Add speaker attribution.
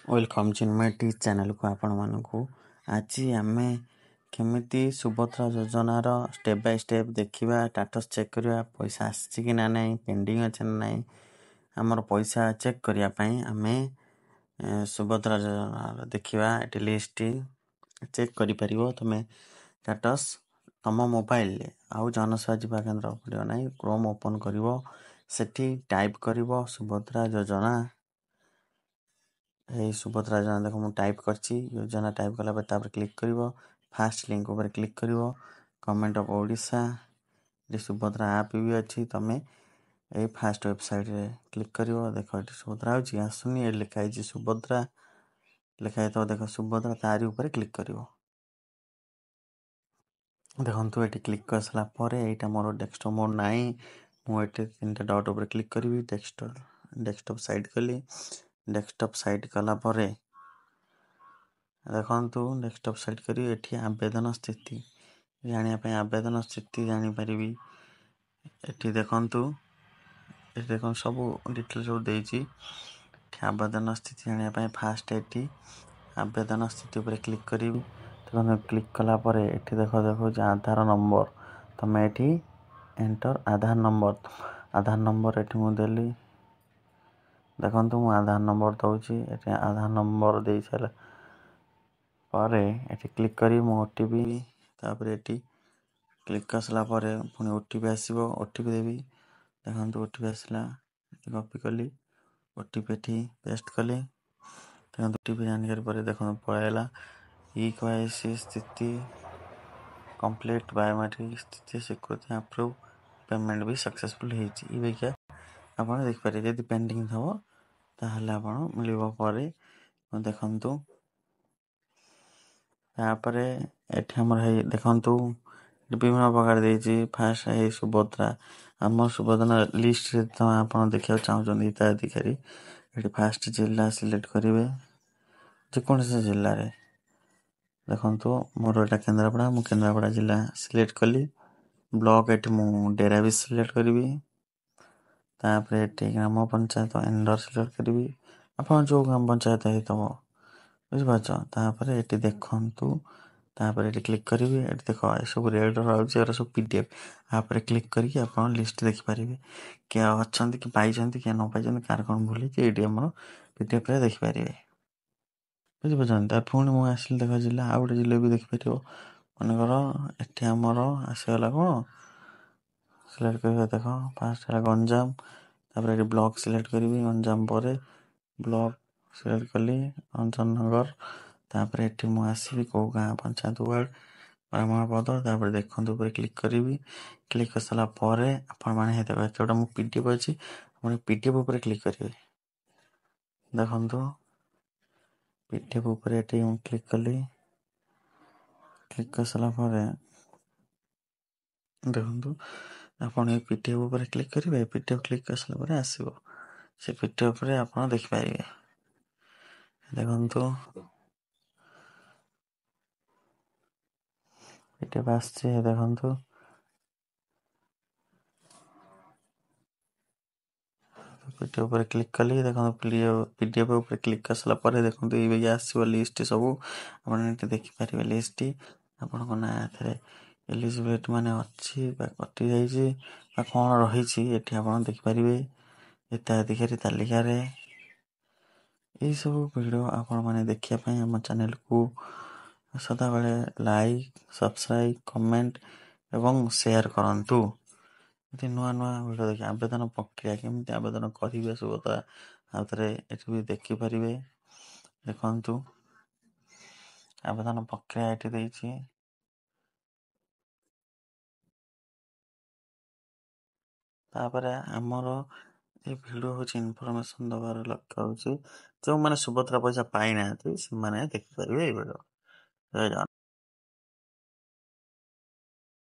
Speaker 1: Welcome Chinmay ଟି ଚ୍ୟାନେଲକୁ ଆପଣମାନଙ୍କୁ। ଆଜି ଆମେ କେମିତି ସୁଭଦ୍ରା ଯୋଜନାର ଷ୍ଟେପ୍ ବାଇ ଷ୍ଟେପ୍ ଦେଖିବା, ଷ୍ଟାଟସ୍ ଚେକ୍ କରିବା, ପଇସା ଆସିଛି କି ନା ନାହିଁ, ପେଣ୍ଡିଂ ଅଛି ନା ନାହିଁ। ଆମର ପଇସା ଚେକ୍ କରିବା ପାଇଁ ଆମେ ସୁଭଦ୍ରା ଯୋଜନାର ଦେଖିବା। ଏଠି ଲିଷ୍ଟ ଚେକ୍ କରିପାରିବ ତୁମେ ଷ୍ଟାଟସ୍ ତୁମ ମୋବାଇଲରେ। ଆଉ ଜନସେବା ଯିବା କେନ୍ଦ୍ର ପଡ଼ିବ ନାହିଁ। କ୍ରୋମ୍ ଓପନ୍ କରିବ, ସେଠି ଟାଇପ୍ କରିବ ସୁଭଦ୍ରା ଯୋଜନା। এই ସୁଭଦ୍ରା ଯୋଜନା ଦେଖ ମୁଁ ଟାଇପ୍ କରିଛି। ଯୋଜନା ଟାଇପ୍ କଲା ପରେ ତାପରେ କ୍ଲିକ୍ କରିବ। ଫାଷ୍ଟ ଲିଙ୍କ ଉପରେ କ୍ଲିକ୍ କରିବ। ଗଭର୍ଣ୍ଣମେଣ୍ଟ ଅଫ୍ ଓଡ଼ିଶା ଏଠି ସୁଭଦ୍ରା ଆପ୍ ବି ଅଛି। ତୁମେ ଏଇ ଫାଷ୍ଟ ୱେବସାଇଟ୍ରେ କ୍ଲିକ୍ କରିବ। ଦେଖ ଏଠି ସୁଭଦ୍ରା ହେଉଛି, ଆସୁନି। ଏଠି ଲେଖା ହେଇଛି ସୁଭଦ୍ରା, ଲେଖା ହେଇଥିବ ଦେଖ ସୁଭଦ୍ରା, ତାରି ଉପରେ କ୍ଲିକ୍ କରିବ। ଦେଖନ୍ତୁ ଏଠି କ୍ଲିକ୍ କରିସାରିଲା ପରେ ଏଇଟା ମୋର ଡେସ୍କଟପ୍ ମୋଡ଼ ନାହିଁ। ମୁଁ ଏଠି 3ଟା ଡଟ୍ ଉପରେ କ୍ଲିକ୍ କରିବି। ଡେସ୍କଟପ୍ ସାଇଟ୍ କଲି। ଡେସ୍କଟପ୍ ସାଇଟ୍ କଲା ପରେ ଦେଖନ୍ତୁ ଡେସ୍କଟପ୍ ସାଇଟ୍ କରି ଏଠି ଆବେଦନ ସ୍ଥିତି ଜାଣିବା ପାଇଁ ଆବେଦନ ସ୍ଥିତି ଜାଣିପାରିବି। ଏଠି ଦେଖନ୍ତୁ ସବୁ ଡିଟେଲ୍ ସବୁ ଦେଇଛି। ଏଠି ଆବେଦନ ସ୍ଥିତି ଜାଣିବା ପାଇଁ ଫାଷ୍ଟ ଏଠି ଆବେଦନ ସ୍ଥିତି ଉପରେ କ୍ଲିକ୍ କରିବି। ଦେଖନ୍ତୁ କ୍ଲିକ୍ କଲା ପରେ ଏଠି ଦେଖାଉଛି ଆଧାର ନମ୍ବର। ତୁମେ ଏଠି ଏଣ୍ଟର ଆଧାର ନମ୍ବର ଏଠି ମୁଁ ଦେଲି। ଦେଖନ୍ତୁ ମୁଁ ଆଧାର ନମ୍ବର ଦେଉଛି। ଏଠି ଆଧାର ନମ୍ବର ଦେଇ ସାରିଲା ପରେ ଏଠି କ୍ଲିକ୍ କରି ମୁଁ OTP, ତାପରେ ଏଠି କ୍ଲିକ୍ କରିସାରିଲା ପରେ ପୁଣି OTP ଆସିବ। OTP ଦେବି। ଦେଖନ୍ତୁ OTP ଆସିଲା, କପି କଲି। OTP ଏଠି ପେଷ୍ଟ କଲି। ଦେଖନ୍ତୁ OTP ଜାଣିସାରି ପରେ ଦେଖନ୍ତୁ ପଳାଇଲା। KYC ସ୍ଥିତି କମ୍ପ୍ଲିଟ୍, ବାୟୋମେଟ୍ରିକ୍ ସ୍ଥିତି ସ୍ୱୀକୃତି ଆପ୍ରୁଭ୍, ପେମେଣ୍ଟ ବି ସକ୍ସେସଫୁଲ୍ ହେଇଛି। ଏଇଟା ଆପଣ ଦେଖିପାରିବେ। ଯଦି ପେଣ୍ଡିଂ ଥିବ ତାହେଲେ ଆପଣ ମିଳିବ ପରେ। ଦେଖନ୍ତୁ ତାପରେ ଏଠି ଆମର ଦେଖନ୍ତୁ ବିଭିନ୍ନ ପ୍ରକାର ଦେଇଛି। ଫାଷ୍ଟ ଏଇ ସୁଭଦ୍ରା, ଆମ ସୁଭଦ୍ରା ଲିଷ୍ଟରେ ଆପଣ ଦେଖିବାକୁ ଚାହୁଁଛନ୍ତି ହିତାଧିକାରୀ। ଏଠି ଫାଷ୍ଟ ଜିଲ୍ଲା ସିଲେକ୍ଟ କରିବେ, ଯେକୌଣସି ଜିଲ୍ଲାରେ। ଦେଖନ୍ତୁ ମୋର ଏଇଟା କେନ୍ଦ୍ରାପଡ଼ା, ମୁଁ କେନ୍ଦ୍ରାପଡ଼ା ଜିଲ୍ଲା ସିଲେକ୍ଟ କଲି। ବ୍ଲକ ଏଠି ମୁଁ ଡେରାବିଶ ସିଲେକ୍ଟ କରିବି। ତାପରେ ଏଠି ଗ୍ରାମ ପଞ୍ଚାୟତ ଏଣ୍ଡର ସିଲେକ୍ଟ କରିବି। ଆପଣ ଯେଉଁ ଗ୍ରାମ ପଞ୍ଚାୟତ ହେଇଥିବ, ବୁଝିପାରୁଛ। ତାପରେ ଏଠି ଦେଖନ୍ତୁ, ତାପରେ ଏଠି କ୍ଲିକ୍ କରିବି। ଏଠି ଦେଖ ଏସବୁ ରେଡ୍ ରହୁଛି, ଏଗୁଡ଼ା ସବୁ PDF। ତାପରେ କ୍ଲିକ୍ କରିକି ଆପଣ ଲିଷ୍ଟ ଦେଖିପାରିବେ। କିଏ ଅଛନ୍ତି, କି ପାଇଛନ୍ତି, କିଏ ନ ପାଇଛନ୍ତି, କାହାର କ'ଣ ଭୁଲ ହେଇଛି, ଏଇଠି ଆମର PDFରେ ଦେଖିପାରିବେ। ବୁଝିପାରୁଛନ୍ତି। ତାପରେ ପୁଣି ମୁଁ ଆସିଲି, ଦେଖ ଜିଲ୍ଲା, ଆଉ ଗୋଟେ ଜିଲ୍ଲା ବି ଦେଖିପାରିବ। ମନେକର ଏଠି ଆମର ଆସିଗଲା କ'ଣ ସିଲେକ୍ଟ କରିବା। ଦେଖ ଫାଷ୍ଟ ହେଲା ଗଞ୍ଜାମ, ତାପରେ ଏଠି ବ୍ଲକ ସିଲେକ୍ଟ କରିବି। ଗଞ୍ଜାମ ପରେ ବ୍ଲକ ସିଲେକ୍ଟ କଲି, ଅଞ୍ଜନନଗର। ତାପରେ ଏଠି ମୁଁ ଆସିବି କେଉଁ ଗାଁ ପଞ୍ଚାୟତ ୱାର୍ଡ଼ ବ୍ରାହ୍ମଣପଦ। ତାପରେ ଦେଖନ୍ତୁ ଉପରେ କ୍ଲିକ୍ କରିବି। କ୍ଲିକ୍ କରିସାରିଲା ପରେ ଆପଣମାନେ ହେଇଥିବ ଯେଉଁଟା ମୁଁ PDF ଅଛି, ଆପଣ PDF ଉପରେ କ୍ଲିକ୍ କରିବେ। ଦେଖନ୍ତୁ PDF ଉପରେ ଏଠି ମୁଁ କ୍ଲିକ୍ କଲି। କ୍ଲିକ୍ କରିସାରିଲା ପରେ ଦେଖନ୍ତୁ ଆପଣ ଏଇ PDF ଉପରେ କ୍ଲିକ୍ କରିବେ। PDF କ୍ଲିକ୍ କରିସାରିଲା ପରେ ଆସିବ, ସେ PDFରେ ଆପଣ ଦେଖିପାରିବେ। ଦେଖନ୍ତୁ PDF ଆସିଛି। ଦେଖନ୍ତୁ PDF ଉପରେ କ୍ଲିକ୍ କଲି। ଦେଖନ୍ତୁ PDF ଉପରେ କ୍ଲିକ୍ କରିସାରିଲା ପରେ ଦେଖନ୍ତୁ ଏଇ ଆସିବ ଲିଷ୍ଟ ସବୁ। ଆପଣ ଏଠି ଦେଖିପାରିବେ ଲିଷ୍ଟ। ଆପଣଙ୍କ ନାଁ ଏଥିରେ ଏଲିଜିବିଲିଟି ମାନେ ଅଛି ବା କଟିଯାଇଛି ବା କ'ଣ ରହିଛି, ଏଠି ଆପଣ ଦେଖିପାରିବେ ହିତାଧିକାରୀ ତାଲିକାରେ। ଏଇସବୁ ଭିଡ଼ିଓ ଆପଣମାନେ ଦେଖିବା ପାଇଁ ଆମ ଚ୍ୟାନେଲକୁ ସଦାବେଳେ ଲାଇକ୍, ସବସ୍କ୍ରାଇବ୍, କମେଣ୍ଟ ଏବଂ ସେୟାର କରନ୍ତୁ। ଏଠି ନୂଆ ଭିଡ଼ିଓ ଦେଖି ଆବେଦନ ପ୍ରକ୍ରିୟା କେମିତି ଆବେଦନ କରିବେ ସୁଭଦ୍ରା ଆଉଥରେ ଏଠି ବି ଦେଖିପାରିବେ। ଦେଖନ୍ତୁ ଆବେଦନ ପ୍ରକ୍ରିୟା ଏଠି ଦେଇଛି। ତାପରେ ଆମର এই ଭିଡ଼ିଓ ହେଉଛି ଇନଫର୍ମେସନ୍ ଦେବାର ଲକ୍ଷ୍ୟ ହେଉଛି ଯେଉଁମାନେ ସୁଭଦ୍ରା ପଇସା ପାଇନାହାନ୍ତି ସେମାନେ ଦେଖିପାରିବେ ଏଇ ଭିଡ଼ିଓ। ଜୟ ଜଗନ୍ନାଥ।